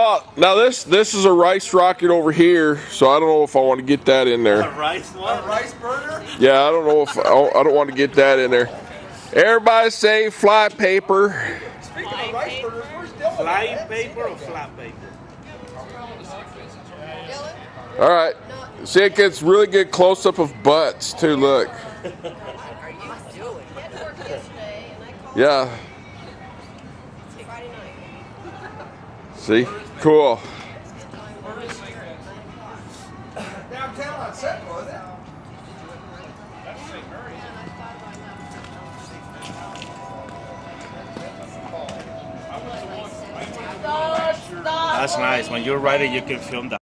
Well, now this is a rice rocket over here, so I don't know if I want to get that in there. A rice what? A rice burner? Yeah, I don't know if I don't want to get that in there. Everybody say fly paper. Speaking of rice burners, where's Dylan? Flying paper or flat paper? All right. See, it gets really good close up of butts too. Look. Yeah. See? Cool. Downtown on set, was it? That's nice. When you're writing, you can film that.